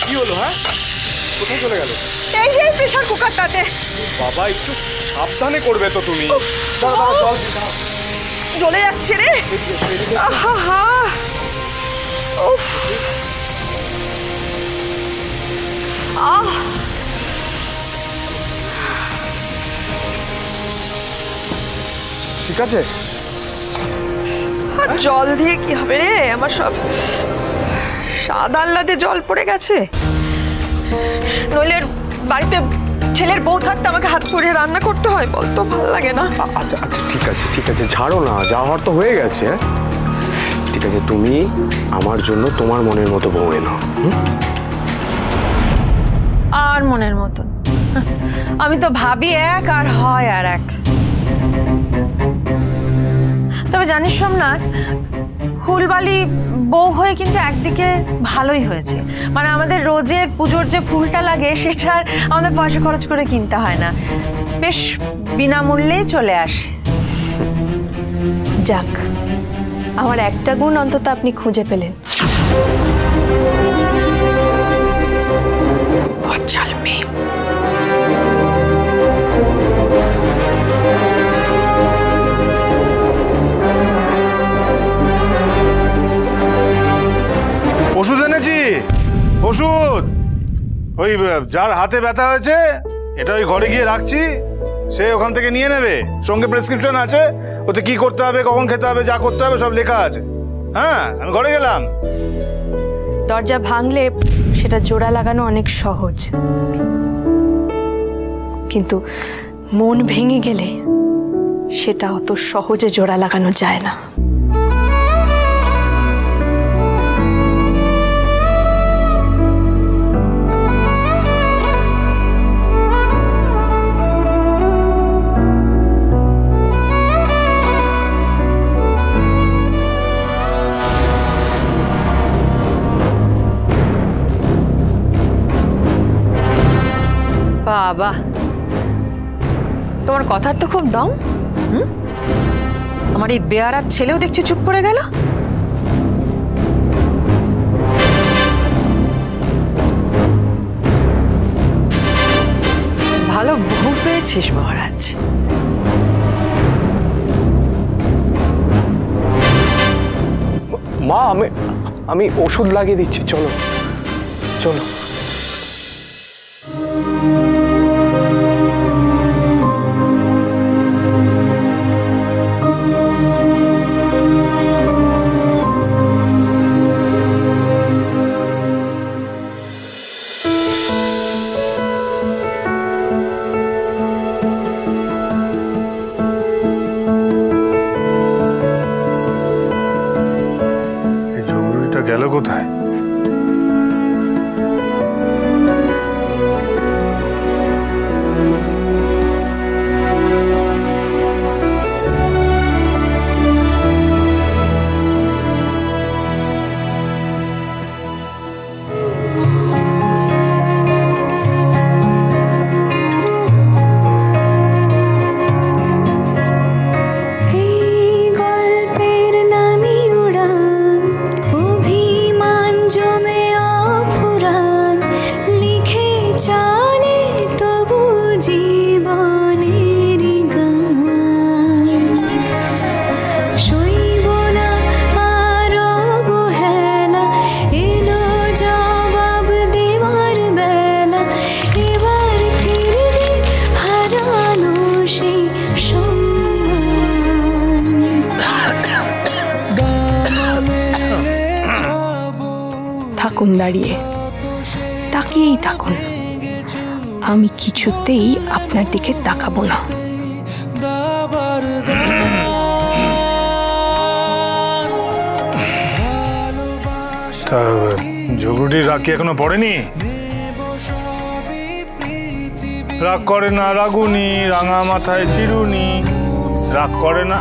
কি হলো? হ্যাঁ, কোথায় চলে গেল? এই যে প্রেসার কুকারটাতে। বাবা একটু সাবধানে করবে তো তুমি। দাঁড়া দাঁড়া, জল জ্বলে যাচ্ছে রে। আহা, উফ, আহ, ঠিক আছে? আর জল দিয়ে কি হবে রে? আমার সব স্বাদ আহ্লাদে জল পড়ে গেছে। নইলে বাড়িতে ছেলের বউ থাকতে আমাকে হাত পুড়িয়ে রান্না করতে হয়, বলতো ভালো লাগে না। আচ্ছা আচ্ছা, ঠিক আছে ঠিক আছে, ছাড়ো না, যা হওয়ার তো হয়ে গেছে। ঠিক আছে, তুমি আমার জন্য তোমার মনের মতো বউ এনো। আর মনের মতন? আমি তো ভাবি এক আর হয় আর এক। তবে জানিস সোমনাথ, ফুলবালি বউ হয়ে কিন্তু একদিকে ভালোই হয়েছে। মানে আমাদের রোজের পুজোর যে ফুলটা লাগে সেটা আমাদের পয়সা খরচ করে কিনতে হয় না, বেশ বিনামূল্যেই চলে আসে। যাক, আমার একটা গুণ অন্তত আপনি খুঁজে পেলেন। বাচ্চাল মেয়ে। ওষুধ এনেছি, ওষুধ। ওই যার হাতে ব্যথা হয়েছে এটা ওই ঘরে গিয়ে রাখছি, সে ওখান থেকে নিয়ে নেবে। সঙ্গে প্রেসক্রিপশন আছে, ওতে কি করতে হবে, কখন খেতে হবে, যা করতে হবে সব লেখা আছে। হ্যাঁ, আমি ঘরে গেলাম। দরজা ভাঙলে সেটা জোড়া লাগানো অনেক সহজ, কিন্তু মন ভেঙে গেলে সেটা অত সহজে জোড়া লাগানো যায় না। বাবা, তোমার কথার তো খুব দম। আমার এই বেয়ারার ছেলেও দেখছি চুপ করে গেল। ভালো বউ পেয়েছিস মহারাজ। মা, আমি ওষুধ লাগিয়ে দিচ্ছি, চলো চলো। এই জরুরিটা গেল কোথায়? থাকুন দাঁড়িয়ে, তাকিয়েই থাকুন, আমি কিছুতেই আপনার দিকে তাকাবো না। ঝগড়ুটির রাগ কি এখনো পড়েনি? রাগ করে না রাগুনি, রাঙা মাথায় চিরুনি, রাগ করে না।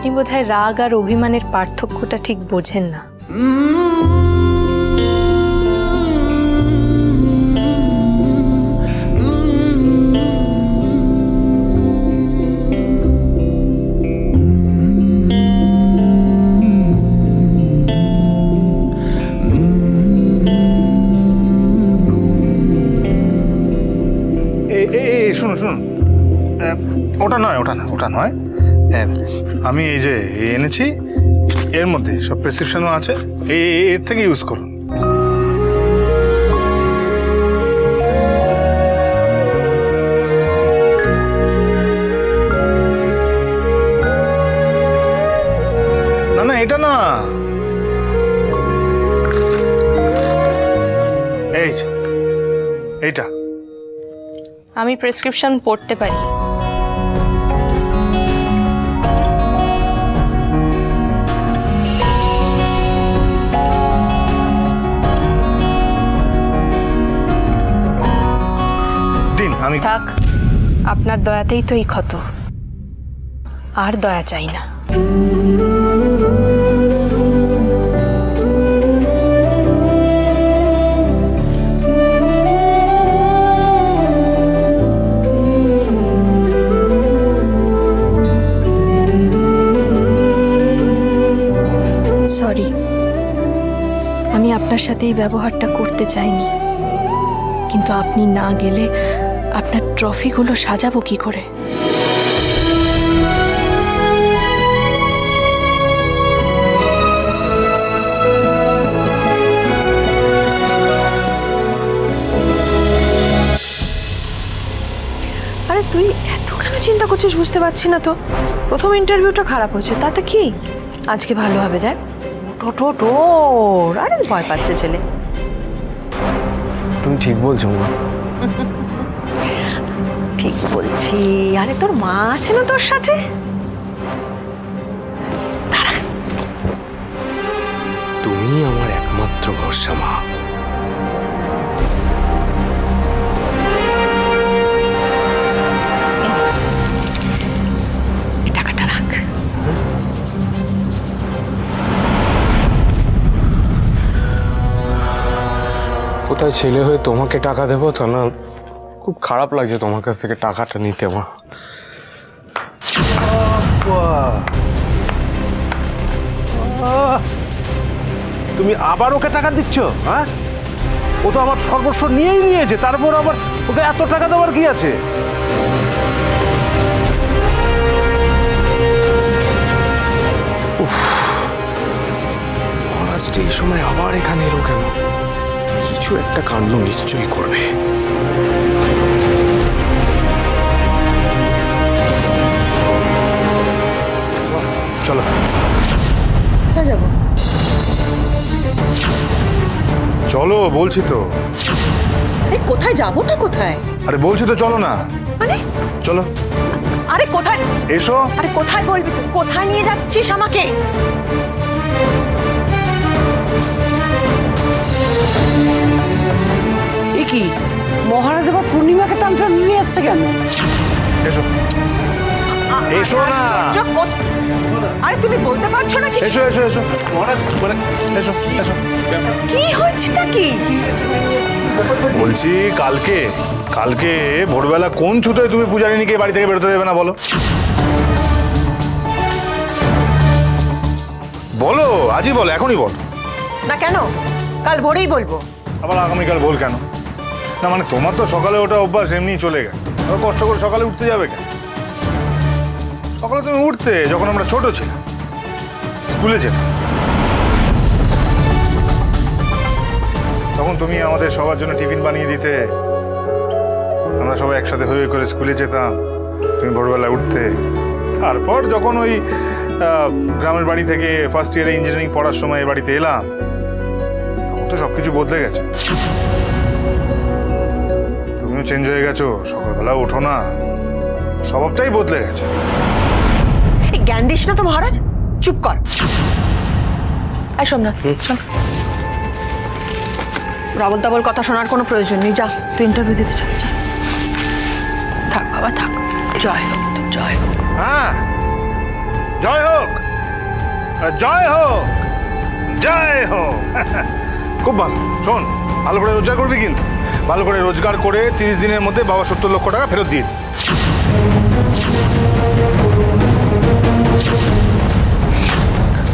আপনি বোধহয় রাগ আর অভিমানের পার্থক্যটা ঠিক বোঝেন না। শুনুন শুনুন, ওটা নয়, ওটা নয়। আমি এই যে এনেছি, এর মধ্যে সব প্রেসক্রিপশনও আছে, এর থেকে ইউজ করুন। না না, এটা না, এইটা। আমি প্রেসক্রিপশন পড়তে পারি। দিন, আমি থাক, আপনার দয়াতেই তো এই ক্ষত, আর দয়া চাই না। সরি, আমি আপনার সাথে এই ব্যবহারটা করতে চাইনি, কিন্তু আপনি না গেলে আপনার ট্রফিগুলো সাজাবো কি করে? আরে তুই এত কেন চিন্তা করছিস বুঝতে পারছি না তো। প্রথম ইন্টারভিউটা খারাপ হয়েছে, তাতে কি, আজকে ভালো হবে। দেখ টোটোর, আরে ভয় পাচ্ছে ছেলে। তুমি ঠিক বলছো মা। ঠিক বলছি। আরে তোর মা আছে না তোর সাথে? তুমি আমার একমাত্র ভরসা মা। এই টাকাটা রাখ। কোথায় ছেলে হয়ে তোমাকে টাকা দেবো তা না, খুব খারাপ লাগছে তোমার কাছ থেকে টাকাটা নিতে মা। তুমি আবার ওকে টাকা দিচ্ছ? হ্যাঁ, ও তো আমার সর্বস্ব নিয়েই নিয়েছে, তারপর আবার ওকে এত টাকা দেওয়ার কি আছে? আজকে এই সময় আবার এখানে এলো কেন? কিছু একটা কাণ্ড নিশ্চয়ই করবে। চলো। কোথায় যাবো? চলো বলছি তো। আরে কোথায় যাবোটা কোথায়? আরে বলছি তো, চলো না। মানে চলো। আরে কোথায়? এসো। আরে কোথায় বলবি তুই? কোথায় নিয়ে যাচ্ছিস আমাকে? এ কি মহারাজ আবার পূর্ণিমাকে টানতে নিয়ে এসছে কেন? এসো। এসো না। আরে তুমি বলতে পারছো না কিছু? এসো এসো এসো। এসো এসো। কি হয়েছেটা কি? বলছি কালকে ভোরবেলা কোন ছুতোয় তুমি পূজারিনীকে বাড়ি থেকে বেরোতে দেবে না বলো? বলো, আজই বলো, এখনই বল। না কেন? কাল ভোরেই বলবো। আবার আগামীকাল বল কেন? না মানে তোমার তো সকালে ওটা অভ্যাস এমনি চলে গেছে, কষ্ট করে সকালে উঠতে যাবে কেন? সকালে তুমি উঠতে যখন আমরা ছোট ছিলাম, স্কুলে যেতাম, তখন তুমি আমাদের সবার জন্য টিফিন বানিয়ে দিতে, আমরা সবাই একসাথে হয়ে করে স্কুলে যেতাম, তুমি ভোরবেলা উঠতে। তারপর যখন ওই গ্রামের বাড়ি থেকে ফার্স্ট ইয়ারে ইঞ্জিনিয়ারিং পড়ার সময় বাড়িতে এলাম, তখন তো সব কিছু বদলে গেছে। তুমিও চেঞ্জ হয়ে গেছো, সকালবেলা ওঠো না, স্বভাবটাই বদলে গেছে। এই জ্ঞান দিস না তো মহারাজ, চুপ কর। এই শোন না, চল। রাবল তাবল কথা শোনার কোনো প্রয়োজন নেই, যা তুই ইন্টারভিউ দিতে চল। যা, থাক বাবা থাক। জয় হোক, জয় হোক। হ্যাঁ, জয় হোক, আরে জয় হোক, জয় হোক। খুব ভালো। শোন, ভালো করে রোজগার করবি কিন্তু, ভালো করে রোজগার করে 30 দিনের মধ্যে বাবা 70 লক্ষ টাকা ফেরত দিয়ে দিবি।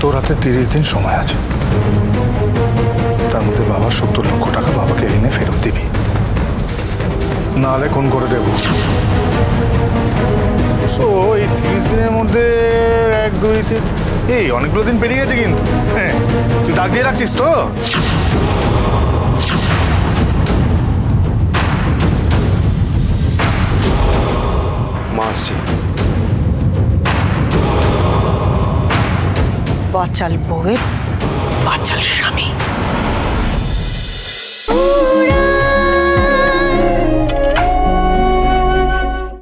তোর হাতে 30 দিন সময় আছে, তার মধ্যে বাবার 70 লক্ষ টাকা বাবাকে এনে ফেরত দিবি, নাহলে খুন করে দেব। সো এই 30 দিনের মধ্যে 1, 2, 3 এই অনেকগুলো দিন পেরিয়ে গেছে কিন্তু। হ্যাঁ, তুই দাগ দিয়ে রাখছিস তো? মা আসছে। বাচাল বউয়ের বাচাল স্বামী।